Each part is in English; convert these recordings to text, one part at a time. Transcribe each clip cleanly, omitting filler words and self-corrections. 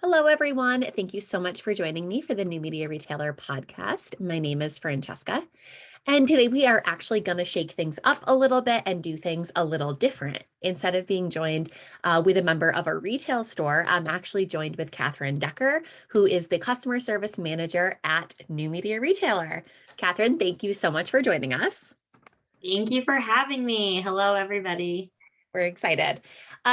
Hello, everyone. Thank you so much for joining me for the New Media Retailer podcast. My name is Francesca, and today we are actually going to shake things up a little bit and do things a little different. Instead of being joined with a member of a retail store, I'm actually joined with Katherine Decker, who is the customer service manager at New Media Retailer. Katherine, thank you so much for joining us. Thank you for having me. Hello, everybody. We're excited.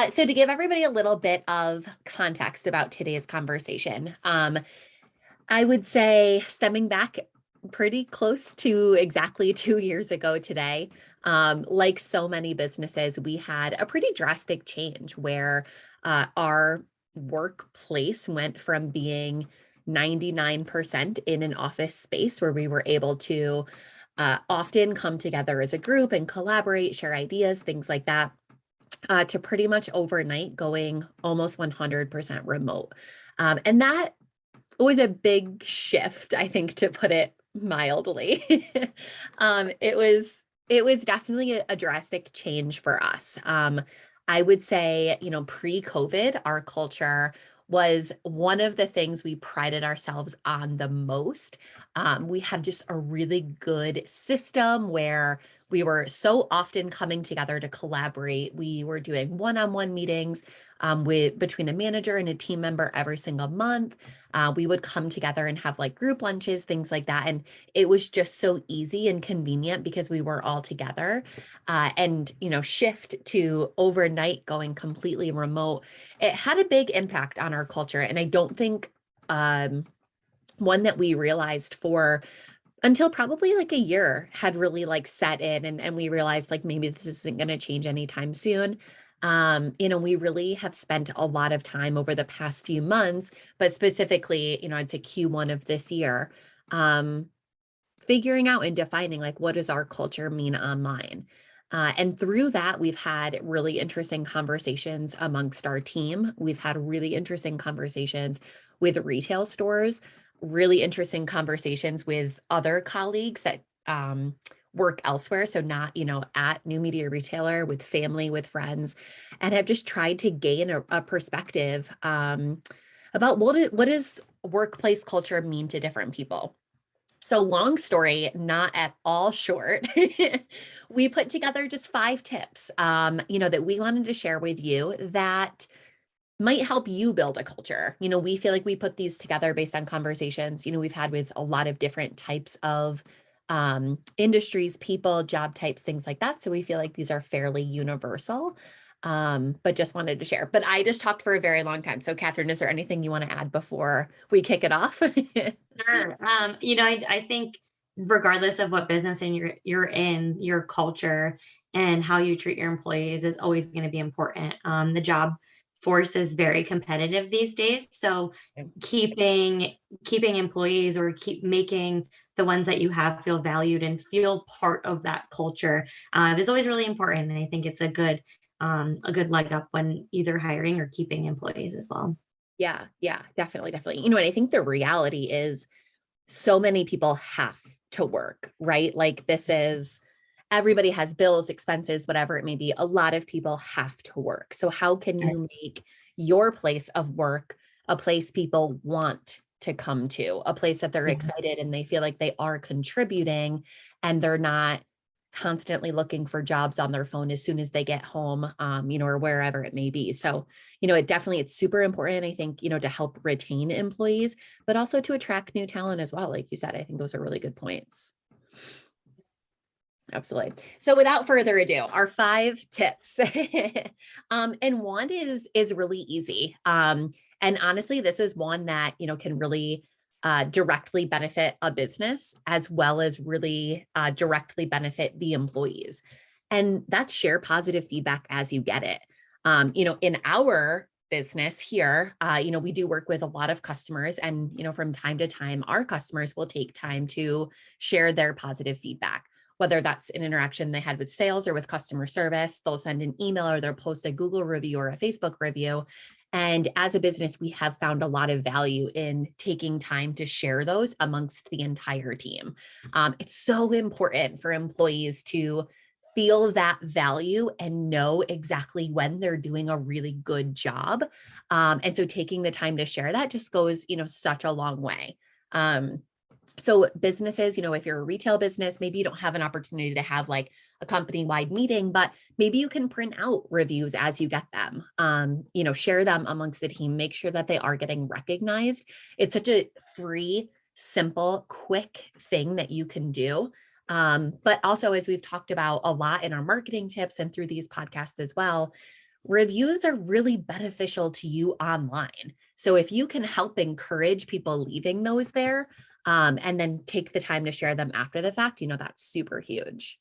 So to give everybody a little bit of context about today's conversation, I would say stemming back pretty close to exactly 2 years ago today, like so many businesses, we had a pretty drastic change where our workplace went from being 99% in an office space where we were able to often come together as a group and collaborate, share ideas, things like that, to pretty much overnight going almost 100% remote. And that was a big shift, I think, to put it mildly. It was definitely a drastic change for us. I would say, pre-COVID, our culture was one of the things we prided ourselves on the most. We had just a really good system where we were so often coming together to collaborate. We were doing one-on-one meetings with between a manager and a team member every single month. We would come together and have like group lunches, things like that. And it was just so easy and convenient because we were all together. Shift to overnight going completely remote, it had a big impact on our culture. And I don't think one that we realized for until probably like a year had really like set in, and we realized like maybe this isn't going to change anytime soon. We really have spent a lot of time over the past few months, but specifically, I'd say Q1 of this year, um, figuring out and defining like what does our culture mean online. And through that, we've had really interesting conversations amongst our team. We've had really interesting conversations with retail stores, really interesting conversations with other colleagues that work elsewhere. So not, at New Media Retailer, with family, with friends, and have just tried to gain a perspective about what does workplace culture mean to different people. So long story, not at all short, we put together just 5 tips, that we wanted to share with you that might help you build a culture. We feel like we put these together based on conversations, we've had with a lot of different types of industries, people, job types, things like that. So we feel like these are fairly universal, but just wanted to share. But I just talked for a very long time. So Katherine, is there anything you want to add before we kick it off? Sure. I think regardless of what business and you're in, your culture and how you treat your employees is always going to be important. The job force is very competitive these days, so keeping employees or keep making the ones that you have feel valued and feel part of that culture is always really important. And I think it's a good leg up when either hiring or keeping employees as well. Yeah, definitely, definitely. And I think the reality is so many people have to work, right? Like this is everybody has bills, expenses, whatever it may be. A lot of people have to work. So how can you make your place of work a place people want to come to, a place that they're Yeah. excited and they feel like they are contributing and they're not constantly looking for jobs on their phone as soon as they get home, or wherever it may be. So, it's super important, I think, to help retain employees, but also to attract new talent as well. Like you said, I think those are really good points. Absolutely. So without further ado, our 5 tips. And one is really easy. And honestly, this is one that, can really directly benefit a business as well as really directly benefit the employees. And that's share positive feedback as you get it. In our business here, we do work with a lot of customers, and, from time to time, our customers will take time to share their positive feedback, whether that's an interaction they had with sales or with customer service. They'll send an email or they'll post a Google review or a Facebook review. And as a business, we have found a lot of value in taking time to share those amongst the entire team. It's so important for employees to feel that value and know exactly when they're doing a really good job. And so taking the time to share that just goes, such a long way. So businesses, if you're a retail business, maybe you don't have an opportunity to have like a company-wide meeting, but maybe you can print out reviews as you get them. Share them amongst the team, make sure that they are getting recognized. It's such a free, simple, quick thing that you can do. But also, as we've talked about a lot in our marketing tips and through these podcasts as well, reviews are really beneficial to you online. So if you can help encourage people leaving those there, and then take the time to share them after the fact, that's super huge.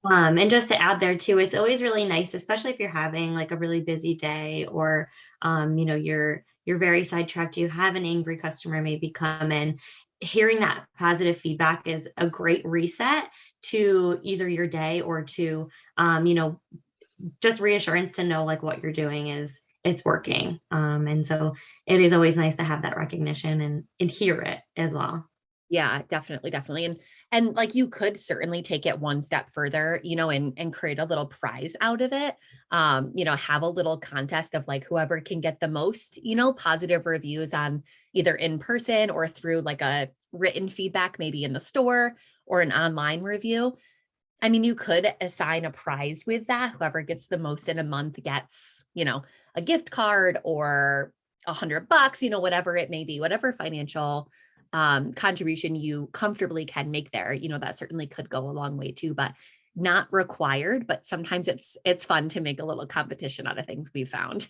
And just to add there too, it's always really nice, especially if you're having like a really busy day, or you're very sidetracked, you have an angry customer maybe come in. Hearing that positive feedback is a great reset to either your day or to just reassurance to know like what you're doing is it's working. And so it is always nice to have that recognition and hear it as well. Yeah, definitely, definitely. And like you could certainly take it one step further, and create a little prize out of it. Have a little contest of like whoever can get the most, positive reviews on either in person or through like a written feedback, maybe in the store or an online review. I mean, you could assign a prize with that. Whoever gets the most in a month gets, a gift card or $100, whatever it may be, whatever financial contribution you comfortably can make there, that certainly could go a long way too, but not required. But sometimes it's fun to make a little competition out of things we found.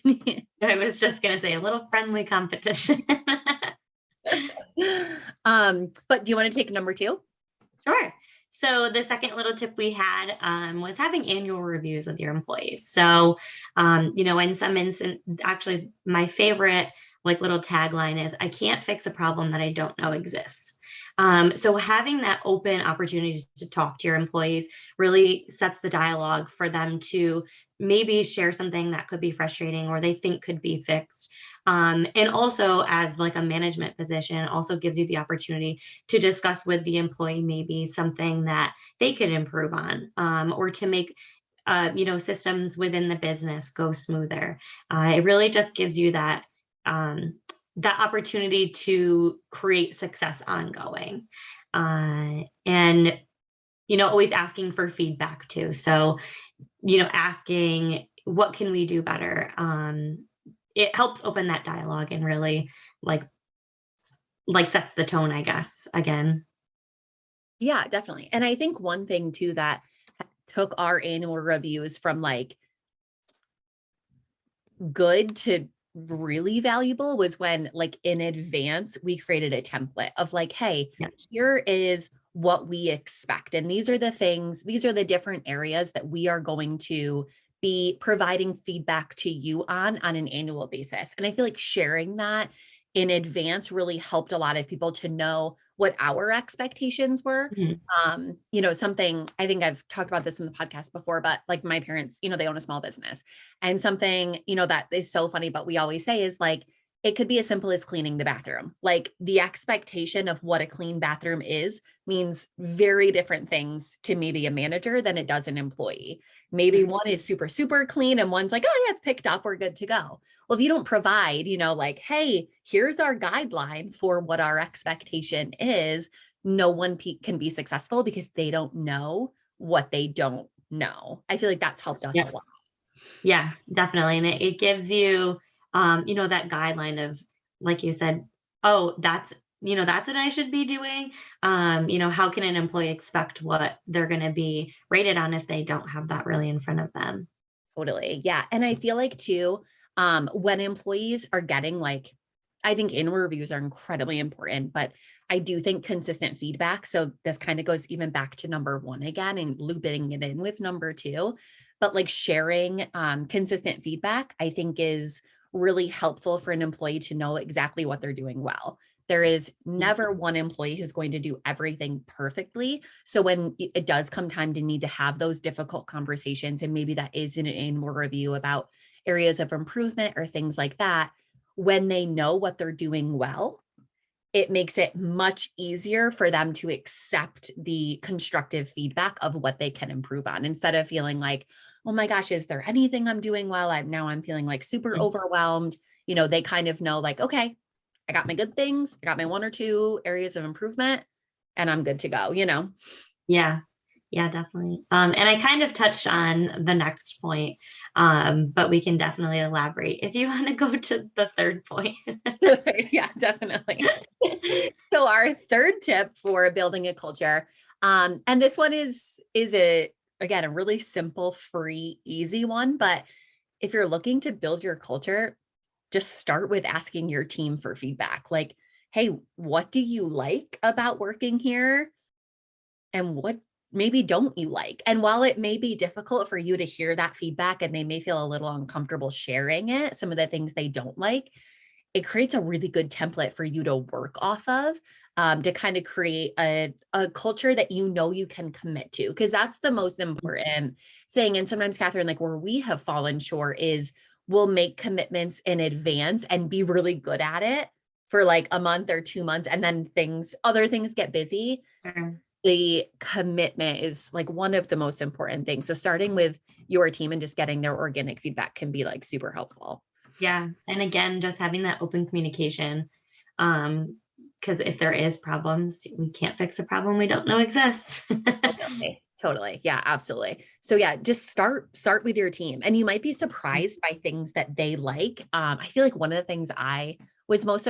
I was just going to say a little friendly competition. But do you want to take number two? Sure. So the second little tip we had was having annual reviews with your employees. So, in some instance, actually, my favorite like little tagline is, "I can't fix a problem that I don't know exists." So having that open opportunity to talk to your employees really sets the dialogue for them to maybe share something that could be frustrating or they think could be fixed. And also, as like a management position, also gives you the opportunity to discuss with the employee maybe something that they could improve on, or to make systems within the business go smoother. It really just gives you that opportunity to create success ongoing, and always asking for feedback too. So asking what can we do better. It helps open that dialogue and really sets the tone, I guess, again. Yeah, definitely. And I think one thing too that took our annual reviews from like good to really valuable was when like in advance we created a template of like, hey, Yeah. here is what we expect, and these are the things, these are the different areas that we are going to be providing feedback to you on an annual basis. And I feel like sharing that in advance really helped a lot of people to know what our expectations were. Mhm. Something, I think I've talked about this in the podcast before, but like my parents, they own a small business. And something, that is so funny, but we always say is like, it could be as simple as cleaning the bathroom. Like the expectation of what a clean bathroom is means very different things to maybe a manager than it does an employee. Maybe one is super, super clean and one's like, oh yeah, it's picked up, we're good to go. Well, if you don't provide, like, hey, here's our guideline for what our expectation is, no one can be successful because they don't know what they don't know. I feel like that's helped us a Yeah. lot. Yeah, definitely. And it gives you, that guideline of, like you said, oh, that's what I should be doing. How can an employee expect what they're going to be rated on if they don't have that really in front of them? Totally. Yeah. And I feel like too, when employees are getting like, I think annual reviews are incredibly important, but I do think consistent feedback. So this kind of goes even back to number one again and looping it in with number two. But like sharing consistent feedback, I think is really helpful for an employee to know exactly what they're doing well. There is never one employee who's going to do everything perfectly. So when it does come time to need to have those difficult conversations, and maybe that is in an annual review about areas of improvement or things like that, when they know what they're doing well, it makes it much easier for them to accept the constructive feedback of what they can improve on, instead of feeling like, oh my gosh, is there anything I'm doing well? I'm feeling like super overwhelmed. They kind of know like, okay, I got my good things, I got my one or two areas of improvement, and I'm good to go. Yeah. Yeah, definitely. And I kind of touched on the next point, but we can definitely elaborate if you want to go to the third point. Yeah, definitely. So our third tip for building a culture, and this one is a again a really simple, free, easy one. But if you're looking to build your culture, just start with asking your team for feedback. Like, hey, what do you like about working here? And what maybe don't you like? And while it may be difficult for you to hear that feedback and they may feel a little uncomfortable sharing it, some of the things they don't like, it creates a really good template for you to work off of, to kind of create a culture that you can commit to. Because that's the most important thing. And sometimes, Catherine, like where we have fallen short is we'll make commitments in advance and be really good at it for like a month or 2 months. And then other things get busy. Sure. The commitment is like one of the most important things. So starting with your team and just getting their organic feedback can be like super helpful. Yeah. And again, just having that open communication. Because if there is problems, we can't fix a problem we don't know exists. Totally. Totally. Yeah, absolutely. So yeah, just start with your team, and you might be surprised by things that they like. I feel like one of the things I was most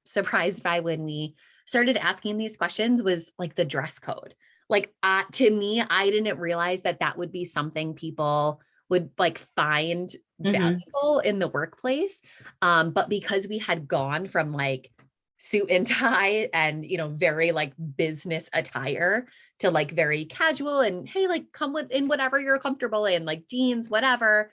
surprised by when we started asking these questions was like the dress code. Like, to me, I didn't realize that that would be something people would like find Mhm. valuable in the workplace. But because we had gone from like suit and tie and very like business attire to like very casual and hey, like come in whatever you're comfortable in, like jeans, whatever.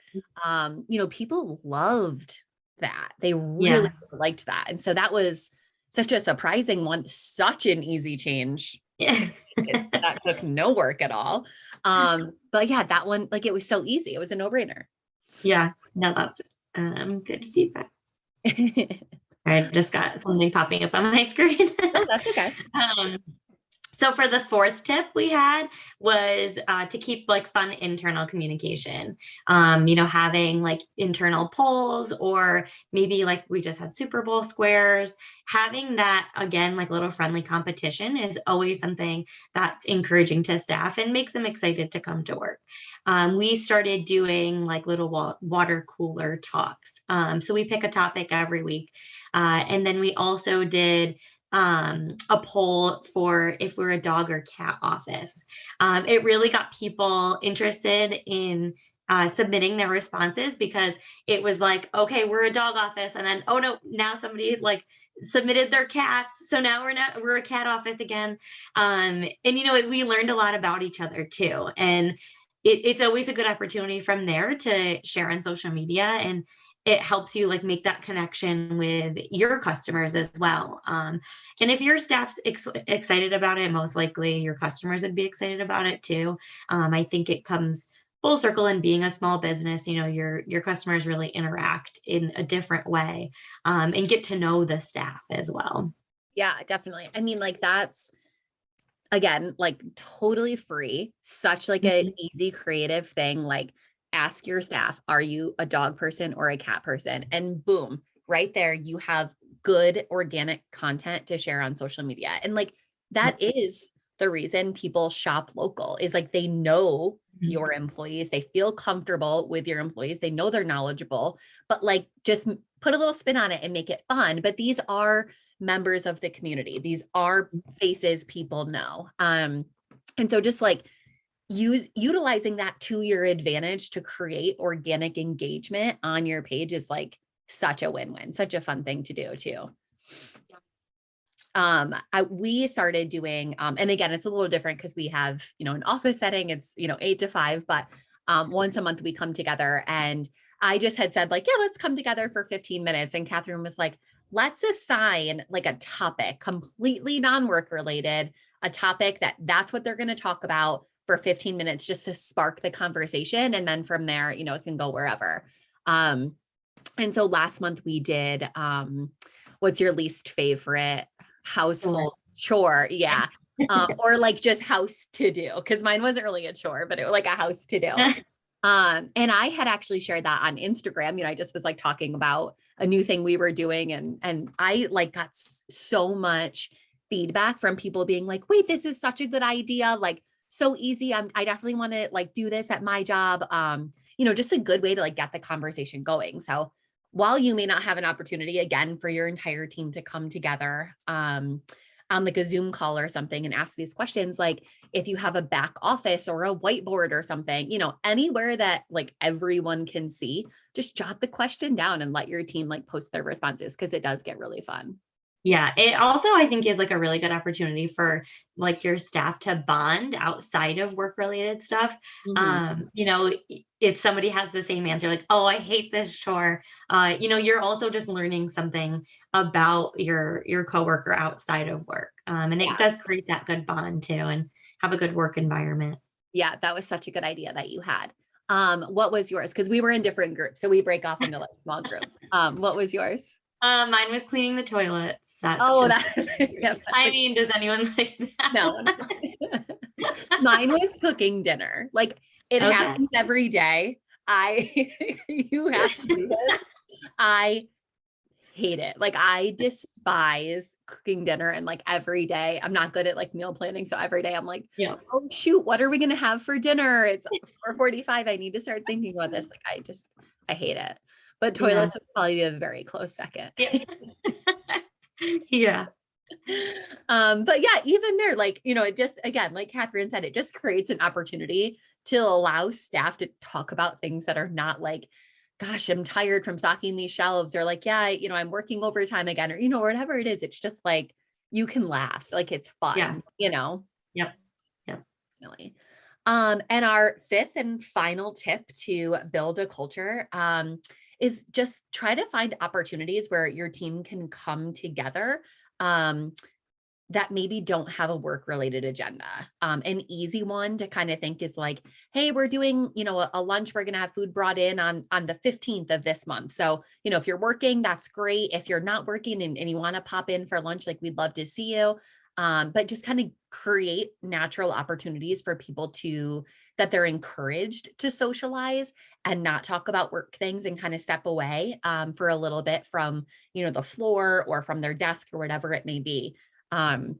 People loved that. They really Yeah. liked that. And so that was such a surprising one, such an easy change to Yeah. make. That took no work at all. But yeah, that one, like it was so easy. It was a no-brainer. Yeah. No, that's good feedback. I just got something popping up on my screen. Oh, that's okay. um, So for the fourth tip we had was to keep like fun internal communication. Having like internal polls, or maybe like we just had Super Bowl squares. Having that again, like little friendly competition is always something that's encouraging to staff and makes them excited to come to work. We started doing like little water cooler talks. So we pick a topic every week. And then we also did a poll for if we're a dog or cat office. It really got people interested in submitting their responses, because it was like, okay, we're a dog office, and then oh no, now somebody like submitted their cats, so now we're a cat office again. And we learned a lot about each other too, and it's always a good opportunity from there to share on social media, and it helps you like make that connection with your customers as well. And if your staff's excited about it, most likely your customers would be excited about it too. I think it comes full circle in being a small business. Your customers really interact in a different way, and get to know the staff as well. Yeah, definitely. I mean, like that's again, like totally free, such like an Mhm. easy creative thing. Like ask your staff, are you a dog person or a cat person? And boom, right there, you have good organic content to share on social media. And like that is the reason people shop local, is like they know Mhm. your employees, they feel comfortable with your employees, they know they're knowledgeable, but like just put a little spin on it and make it fun. But these are members of the community. These are faces people know. And so just like utilizing that to your advantage to create organic engagement on your page is like such a win-win, such a fun thing to do too. We started doing, and again, it's a little different because we have, an office setting, it's, 8 to 5, but once a month we come together, and I just had said like, yeah, let's come together for 15 minutes. And Catherine was like, let's assign like a topic completely non-work related, a topic that's what they're going to talk about for 15 minutes, just to spark the conversation. And then from there, it can go wherever. And so last month we did, what's your least favorite Sure. household chore. Yeah. Or like just house to do. Cause mine wasn't really a chore, but it was like a house to do. And I had actually shared that on Instagram. I just was like talking about a new thing we were doing, and I like got so much feedback from people being like, wait, this is such a good idea. Like so easy. I definitely want to like do this at my job. Just a good way to like get the conversation going. So while you may not have an opportunity again for your entire team to come together, on like a Zoom call or something and ask these questions, like if you have a back office or a whiteboard or something, anywhere that like everyone can see, just jot the question down and let your team like post their responses, because it does get really fun. Yeah, it also, I think, is like a really good opportunity for like your staff to bond outside of work related stuff. Mhm. If somebody has the same answer, like, oh, I hate this chore, you're also just learning something about your coworker outside of work. And it Yeah. does create that good bond too and have a good work environment. Yeah. That was such a good idea that you had. What was yours? Because we were in different groups. So we break off into like small groups. What was yours? Mine was cleaning the toilets. That's Oh, just, that, yeah, I mean, does anyone like no. that? Mine was cooking dinner. Like it Okay. happens every day. You have to do this. I hate it. Like I despise cooking dinner, and like every day I'm not good at like meal planning. So every day I'm like, Yeah. oh shoot, what are we gonna have for dinner? It's 4:45. I need to start thinking about this. Like I hate it. But Yeah. toilets would probably be a very close second. Yeah. Yeah. But yeah, even there, like, it just, again, like Catherine said, it just creates an opportunity to allow staff to talk about things that are not like, gosh, I'm tired from stocking these shelves, or like, yeah, I'm working overtime again, or, whatever it is. It's just like, you can laugh, like it's Yeah. fun. Yep. Yep. Really. And our fifth and final tip to build a culture, is just try to find opportunities where your team can come together. Um, that maybe don't have a work related agenda. An easy one to kind of think is like, hey, we're doing, a lunch, we're going to have food brought in on the 15th of this month. So, if you're working, that's great. If you're not working and you want to pop in for lunch, like we'd love to see you. But just kind of create natural opportunities for people that they're encouraged to socialize and not talk about work things, and kind of step away for a little bit from, the floor or from their desk or whatever it may be. Um,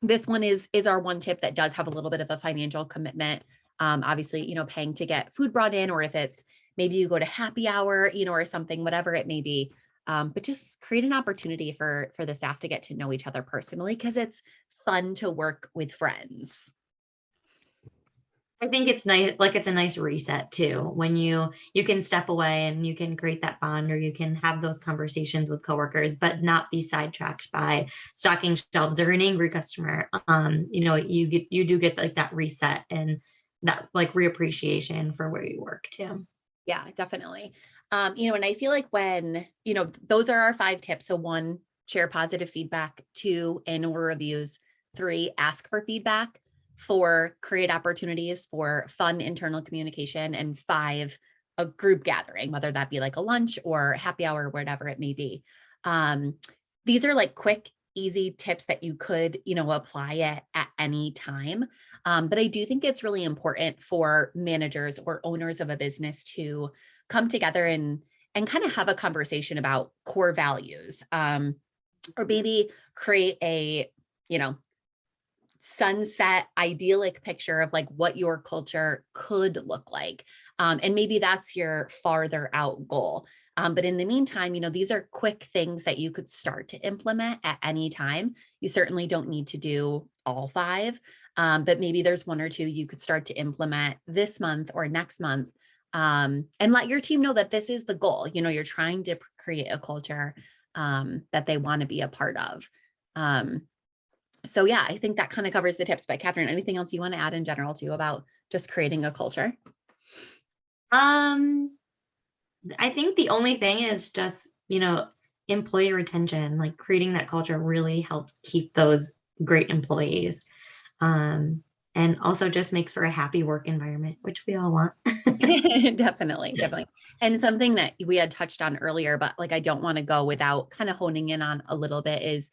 this one is our one tip that does have a little bit of a financial commitment. Obviously, paying to get food brought in, or if it's maybe you go to happy hour, or something, whatever it may be. But just create an opportunity for the staff to get to know each other personally, because it's fun to work with friends. I think it's nice, like it's a nice reset too, when you can step away and you can create that bond, or you can have those conversations with coworkers, but not be sidetracked by stocking shelves or an angry customer. You do get like that reset and that like reappreciation for where you work too. Yeah, definitely. And I feel like when, those are our 5 tips. So 1, share positive feedback. 2, annual reviews. 3, ask for feedback. 4, create opportunities for fun internal communication. And 5, a group gathering, whether that be like a lunch or happy hour, whatever it may be. Um, these are like quick, easy tips that you could, apply at any time. But I do think it's really important for managers or owners of a business to come together and kind of have a conversation about core values, or maybe create a, you know, sunset idyllic picture of like what your culture could look like. And maybe that's your farther out goal. But in the meantime, these are quick things that you could start to implement at any time. You certainly don't need to do all 5, but maybe there's 1 or 2 you could start to implement this month or next month, and let your team know that this is the goal. You're trying to create a culture that they want to be a part of. Um, so yeah, I think that kind of covers the tips. But Catherine, anything else you want to add in general too about just creating a culture? Um, I think the only thing is just, employee retention, like creating that culture really helps keep those great employees. Um, and also just makes for a happy work environment, which we all want. Definitely, definitely. And something that we had touched on earlier, but like I don't want to go without kind of honing in on a little bit, is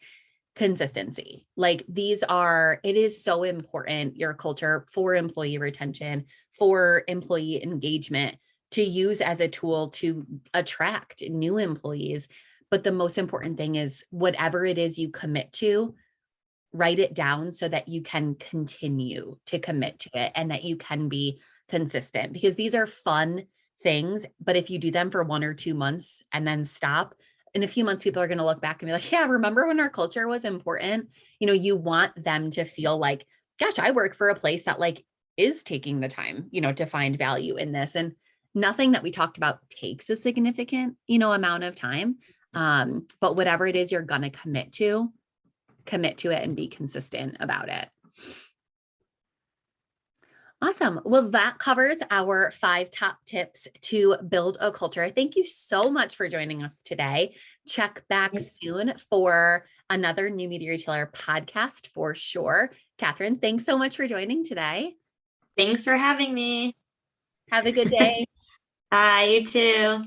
consistency. Like it is so important, your culture, for employee retention, for employee engagement, to use as a tool to attract new employees. But the most important thing is whatever it is you commit to, write it down so that you can continue to commit to it and that you can be consistent, because these are fun things. But if you do them for 1 or 2 months and then stop, in a few months, people are going to look back and be like, yeah, remember when our culture was important? You want them to feel like, gosh, I work for a place that like is taking the time, to find value in this. And nothing that we talked about takes a significant, amount of time. But whatever it is you're going to commit to it and be consistent about it. Awesome. Well, that covers our 5 top tips to build a culture. Thank you so much for joining us today. Check back soon for another New Media Retailer podcast for sure. Katherine, thanks so much for joining today. Thanks for having me. Have a good day. Bye, you too.